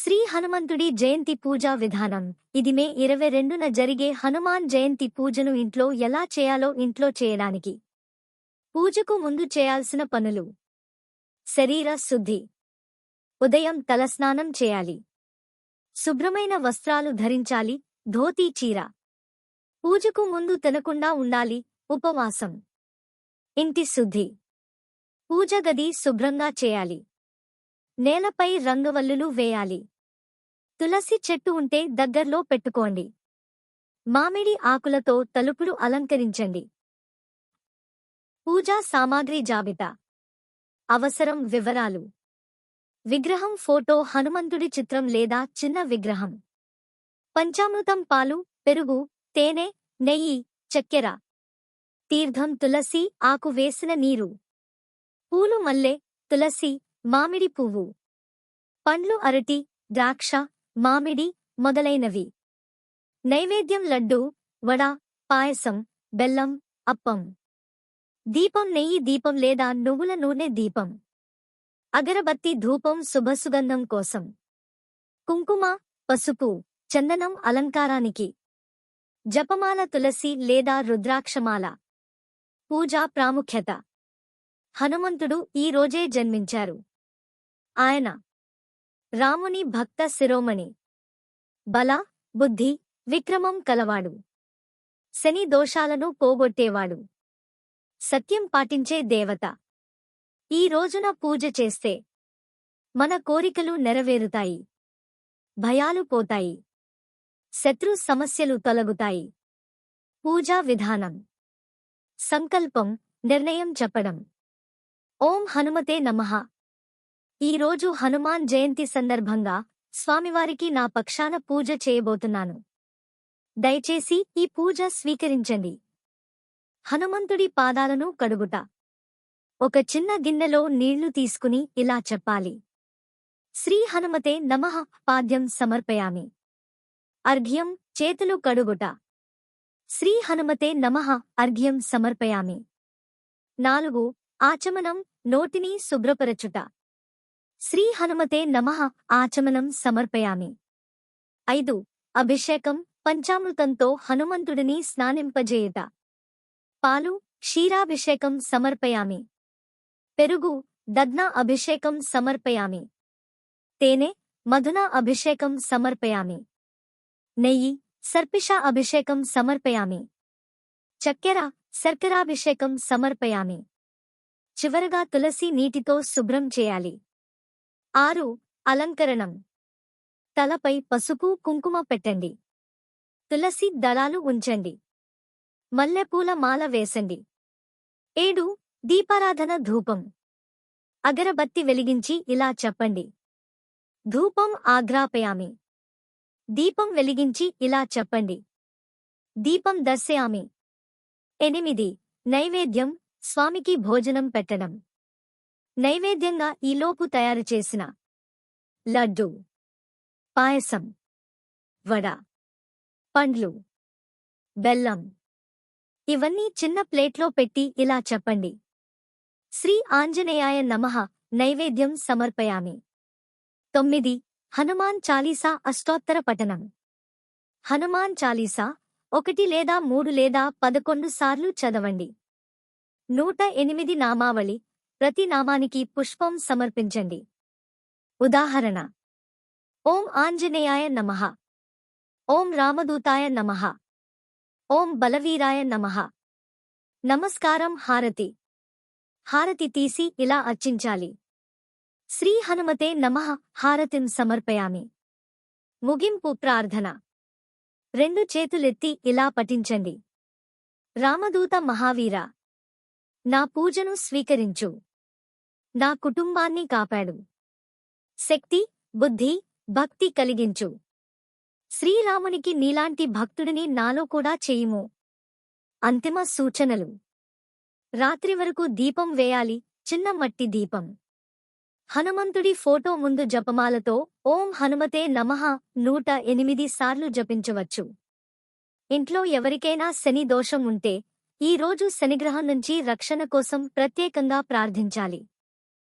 శ్రీ హనుమంతుడి జయంతి పూజా విధానం. ఇది మే 22న జరిగే హనుమాన్ జయంతి పూజను ఇంట్లో ఎలా చేయాలో ఇంట్లో చేయడానికి పూజకు ముందు చేయాల్సిన పనులు. శరీర శుద్ధి. ఉదయం తలస్నానం చేయాలి. శుభ్రమైన వస్త్రాలు ధరించాలి. ధోతీ చీర. పూజకు ముందు తినకుండా ఉండాలి. ఉపవాసం. ఇంటి శుద్ధి. పూజ గది శుభ్రంగా చేయాలి. నేలపై రంగవల్లులు వేయాలి. తులసి చెట్టు ఉంటే దగ్గర్లో పెట్టుకోండి. మామిడి ఆకులతో తలుపులు అలంకరించండి. పూజా సామాగ్రి జాబితా. అవసరం వివరాలు. విగ్రహం ఫోటో హనుమంతుడి చిత్రం లేదా చిన్న విగ్రహం. పంచామృతం పాలు, పెరుగు, తేనె, నెయ్యి, చక్కెర. తీర్థం తులసి ఆకు వేసిన నీరు. పూలు మల్లె, తులసి, మామిడి పువ్వు. పండ్లు అరటి, ద్రాక్ష, మామిడి మొదలైనవి. నైవేద్యం లడ్డూ, వడ, పాయసం, బెల్లం, అప్పం. దీపం నెయ్యి దీపం లేదా నువ్వుల నూనె దీపం. అగరబత్తి ధూపం శుభసుగంధం కోసం. కుంకుమ, పసుపు, చందనం అలంకారానికి. జపమాల తులసి లేదా రుద్రాక్షమాల. పూజా ప్రాముఖ్యత. హనుమంతుడు ఈ రోజే జన్మించారు. ఆయన రాముని భక్త శిరోమణి. బల, బుద్ధి, విక్రమం కలవాడు. శని దోషాలను పోగొట్టేవాడు. సత్యం పాటించే దేవత. ఈ రోజున పూజ చేస్తే మన కోరికలు నెరవేరుతాయి. భయాలు పోతాయి. శత్రు సమస్యలు తొలగుతాయి. పూజా విధానం. సంకల్పం, నిర్ణయం చెప్పడం. ఓం హనుమతే నమః. ఈరోజు హనుమాన్ జయంతి సందర్భంగా స్వామివారికి నా పక్షాన పూజ చేయబోతున్నాను. దయచేసి ఈ పూజ స్వీకరించండి. హనుమంతుడి పాదాలను కడుగుట. ఒక చిన్న గిన్నెలో నీళ్లు తీసుకుని ఇలా చెప్పాలి. శ్రీ హనుమతే నమః పాద్యం సమర్పయామి. అర్ఘ్యం చేతులు కడుగుట. శ్రీ హనుమతే నమః అర్ఘ్యం సమర్పయామి. 4 ఆచమనం నోటిని శుభ్రపరచుట. శ్రీ హనుమతే నమః ఆచమనం సమర్పయామి. 5 అభిషేకం పంచామృతంతో హనుమంతుడిని స్నానింపజేయుట. పాలు క్షీరాభిషేకం సమర్పయామి. పెరుగు దధ్నా అభిషేకం సమర్పయామి. తేనె మధునా అభిషేకం సమర్పయామి. నెయ్యి సర్పిషా అభిషేకం సమర్పయామి. చక్కెర శర్కరాభిషేకం సమర్పయామి. చివరగా తులసి నీటితో శుభ్రం చేయాలి. 6 అలంకరణం. తలపై పసుపు కుంకుమ పెట్టండి. తులసి దళాలు ఉంచండి. మల్లెపూల మాల వేసండి. 7 దీపారాధన ధూపం. అగరబత్తి వెలిగించి ఇలా చెప్పండి. ధూపం ఆగ్రాపయామి. దీపం వెలిగించి ఇలా చెప్పండి. దీపం దర్శయామి. 8 నైవేద్యం స్వామికి భోజనం పెట్టడం. నైవేద్యంగా ఈలోపు తయారు చేసిన లడ్డూ, పాయసం, వడ, పండ్లు, బెల్లం ఇవన్నీ చిన్న ప్లేట్లో పెట్టి ఇలా చెప్పండి. శ్రీ ఆంజనేయాయ నమః నైవేద్యం సమర్పయామి. 9 హనుమాన్ చాలీసా అష్టోత్తర పఠనం. హనుమాన్ చాలీసా 1 లేదా 3 లేదా 11 సార్లు చదవండి. 108 నామావళి. ప్రతి నామానికి పుష్పం సమర్పించండి. ఉదాహరణ: ఓం ఆంజనేయాయ నమః. ఓం రామదూతాయ నమః. ఓం బలవీరాయ నమః. నమస్కారం. హారతి. హారతి తీసి ఇలా అర్చించాలి. శ్రీ హనుమతే నమః హారతిం సమర్పయామి. ముగింపు ప్రార్థన. 2 చేతులెత్తి ఇలా పఠించండి. రామదూత మహావీర, నా పూజను స్వీకరించు. నా కుటుంబాన్ని కాపాడు. శక్తి, బుద్ధి, భక్తి కలిగించు. శ్రీరామునికి నీలాంటి భక్తుడిని నాలో కూడా చేయుము. అంతిమ సూచనలు. రాత్రి వరకు దీపం వేయాలి. చిన్న మట్టి దీపం. హనుమంతుడి ఫోటో ముందు జపమాలతో ఓం హనుమతే నమః 108 సార్లు జపించవచ్చు. ఇంట్లో ఎవరికైనా శని దోషం ఉంటే ఈ రోజు శనిగ్రహం నుంచి రక్షణ కోసం ప్రత్యేకంగా ప్రార్థించాలి.